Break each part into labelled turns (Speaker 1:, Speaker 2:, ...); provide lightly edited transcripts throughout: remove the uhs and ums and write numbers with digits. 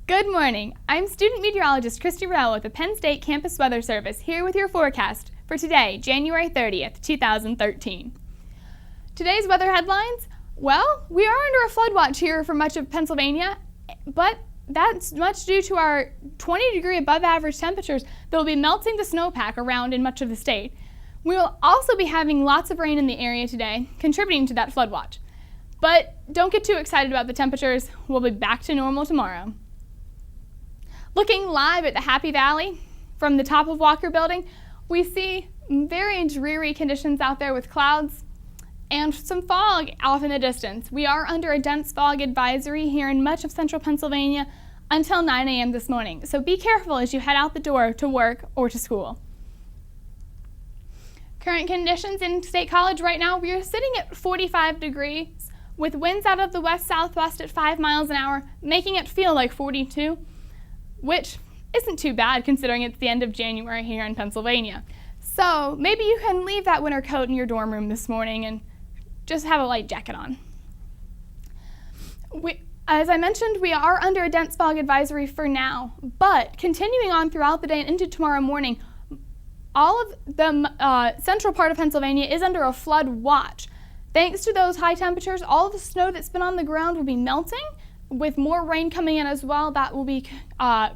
Speaker 1: Good morning. I'm student meteorologist Christy Reuille with the Penn State Campus Weather Service here with your forecast for today, January 30th, 2013. Today's weather headlines, well, we are under a flood watch here for much of Pennsylvania, but that's much due to our 20-degree above average temperatures that will be melting the snowpack around in much of the state. We will also be having lots of rain in the area today, contributing to that flood watch. But don't get too excited about the temperatures. We'll be back to normal tomorrow. Looking live at the Happy Valley from the top of Walker Building, we see very dreary conditions out there with clouds and some fog off in the distance. We are under a dense fog advisory here in much of central Pennsylvania until 9 a.m. this morning, so be careful as you head out the door to work or to school. Current conditions in State College right now, we are sitting at 45 degrees with winds out of the west-southwest at 5 miles an hour, making it feel like 42, which isn't too bad considering it's the end of January here in Pennsylvania. So maybe you can leave that winter coat in your dorm room this morning and just have a light jacket on. As I mentioned, we are under a dense fog advisory for now, but continuing on throughout the day and into tomorrow morning, all of the central part of Pennsylvania is under a flood watch. Thanks to those high temperatures, all of the snow that's been on the ground will be melting, with more rain coming in as well. That will be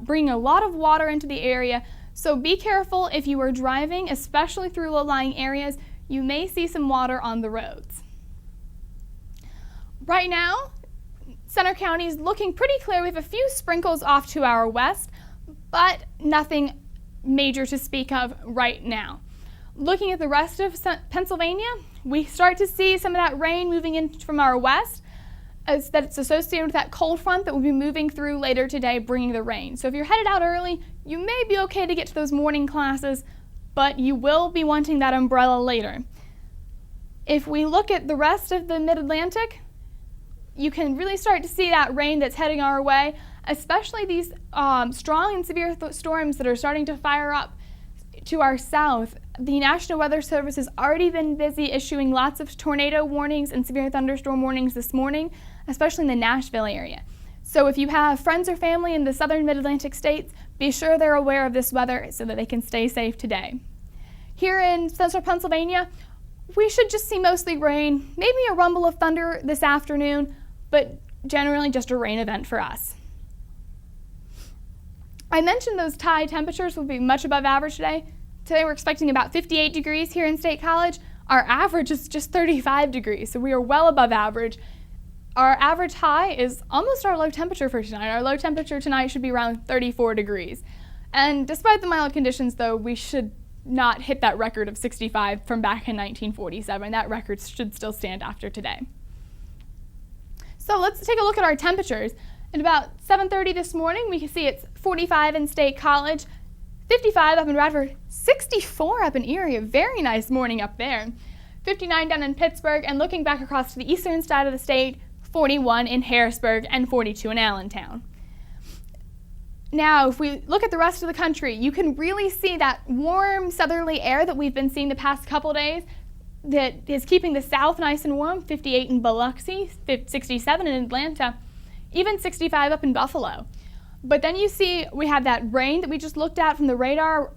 Speaker 1: bringing a lot of water into the area. So be careful if you are driving, especially through low-lying areas. You may see some water on the roads. Right now, Center County is looking pretty clear. We have a few sprinkles off to our west, but nothing major to speak of right now. Looking at the rest of Pennsylvania, we start to see some of that rain moving in from our west, as that it's associated with that cold front that will be moving through later today, bringing the rain. So if you're headed out early, you may be okay to get to those morning classes, but you will be wanting that umbrella later. If we look at the rest of the Mid-Atlantic, you can really start to see that rain that's heading our way, especially these strong and severe storms that are starting to fire up to our south. The National Weather Service has already been busy issuing lots of tornado warnings and severe thunderstorm warnings this morning, especially in the Nashville area. So if you have friends or family in the southern Mid-Atlantic states, be sure they're aware of this weather so that they can stay safe today. Here in central Pennsylvania, we should just see mostly rain, maybe a rumble of thunder this afternoon, but generally just a rain event for us. I mentioned those high temperatures will be much above average today. Today we're expecting about 58 degrees here in State College. Our average is just 35 degrees, so we are well above average. Our average high is almost our low temperature for tonight. Our low temperature tonight should be around 34 degrees. And despite the mild conditions, though, we should not hit that record of 65 from back in 1947. That record should still stand after today. So let's take a look at our temperatures. At about 7:30 this morning, we can see it's 45 in State College, 55 up in Radford, 64 up in Erie, a very nice morning up there, 59 down in Pittsburgh, and looking back across to the eastern side of the state, 41 in Harrisburg and 42 in Allentown. Now, if we look at the rest of the country, you can really see that warm southerly air that we've been seeing the past couple days that is keeping the south nice and warm, 58 in Biloxi, 67 in Atlanta, even 65 up in Buffalo. But then you see we have that rain that we just looked at from the radar,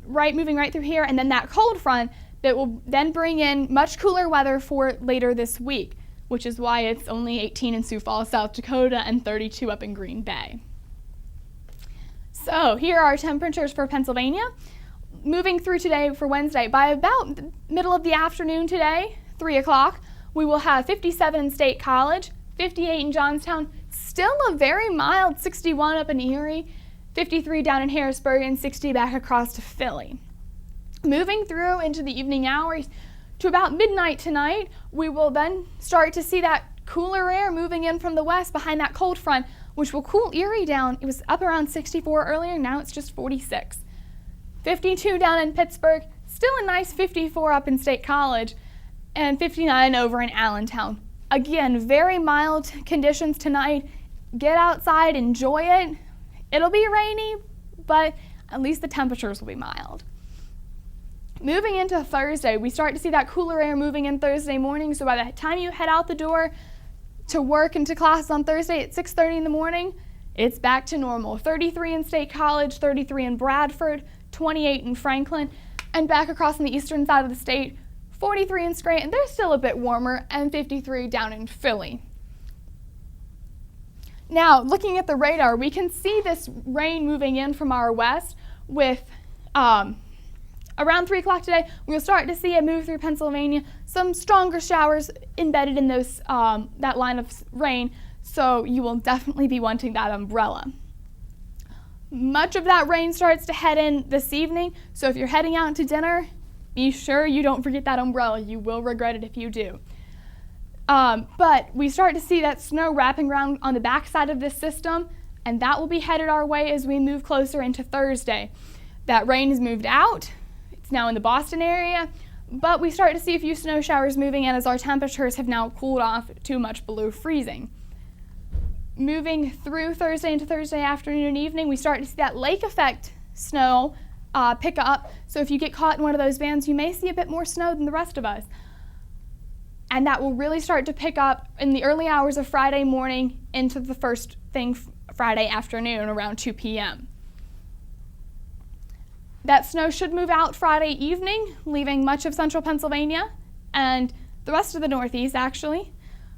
Speaker 1: moving right through here, and then that cold front that will then bring in much cooler weather for later this week, which is why it's only 18 in Sioux Falls, South Dakota, and 32 up in Green Bay. So here are our temperatures for Pennsylvania. Moving through today for Wednesday, by about the middle of the afternoon today, 3 o'clock, we will have 57 in State College, 58 in Johnstown, still a very mild 61 up in Erie, 53 down in Harrisburg, and 60 back across to Philly. Moving through into the evening hours to about midnight tonight, we will then start to see that cooler air moving in from the west behind that cold front, which will cool Erie down. It was up around 64 earlier, now it's just 46. 52 down in Pittsburgh, still a nice 54 up in State College, and 59 over in Allentown. Again, very mild conditions tonight. Get outside, enjoy it. It'll be rainy, but at least the temperatures will be mild. Moving into Thursday, we start to see that cooler air moving in Thursday morning, so by the time you head out the door to work and to class on Thursday at 6:30 in the morning, It's back to normal. 33 in State College, 33 in Bradford, 28 in Franklin, and back across on the eastern side of the state, 43 in Scranton. They're still a bit warmer, and 53 down in Philly. Now, looking at the radar, we can see this rain moving in from our west with around 3 o'clock today. We'll start to see it move through Pennsylvania. Some stronger showers embedded in those that line of rain, so you will definitely be wanting that umbrella. Much of that rain starts to head in this evening, so if you're heading out to dinner, be sure you don't forget that umbrella. You will regret it if you do. But we start to see that snow wrapping around on the backside of this system, and that will be headed our way as we move closer into Thursday. That rain has moved out. It's now in the Boston area, but we start to see a few snow showers moving in as our temperatures have now cooled off to much below freezing. Moving through Thursday into Thursday afternoon and evening, we start to see that lake effect snow pick up. So if you get caught in one of those bands, you may see a bit more snow than the rest of us. And that will really start to pick up in the early hours of Friday morning into the first thing Friday afternoon around 2 p.m. That snow should move out Friday evening, leaving much of central Pennsylvania and the rest of the Northeast, actually,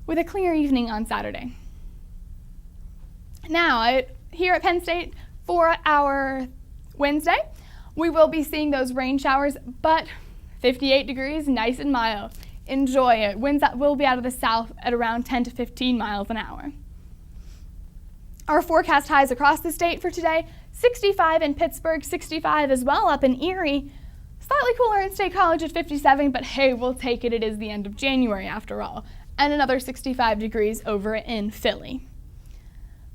Speaker 1: with a clear evening on Saturday. Now, here at Penn State for our Wednesday, we will be seeing those rain showers, but 58 degrees, nice and mild. Enjoy it. Winds will be out of the south at around 10 to 15 miles an hour. Our forecast highs across the state for today, 65 in Pittsburgh, 65 as well up in Erie. Slightly cooler in State College at 57, but hey, we'll take it. It is the end of January after all. And another 65 degrees over in Philly.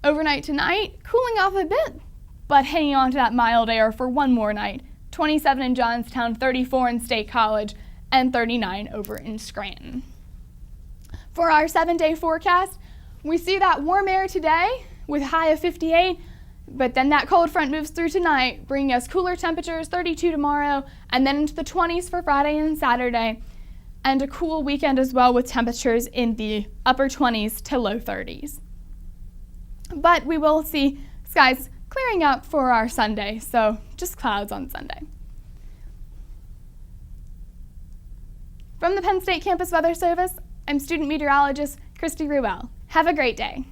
Speaker 1: Overnight tonight, cooling off a bit, but hanging on to that mild air for one more night. 27 in Johnstown, 34 in State College, and 39 over in Scranton. For our 7-day forecast, we see that warm air today with a high of 58, but then that cold front moves through tonight, bringing us cooler temperatures, 32 tomorrow, and then into the 20s for Friday and Saturday, and a cool weekend as well with temperatures in the upper 20s to low 30s. But we will see skies clearing up for our Sunday, so just clouds on Sunday. From the Penn State Campus Weather Service, I'm student meteorologist Christy Reuille. Have a great day.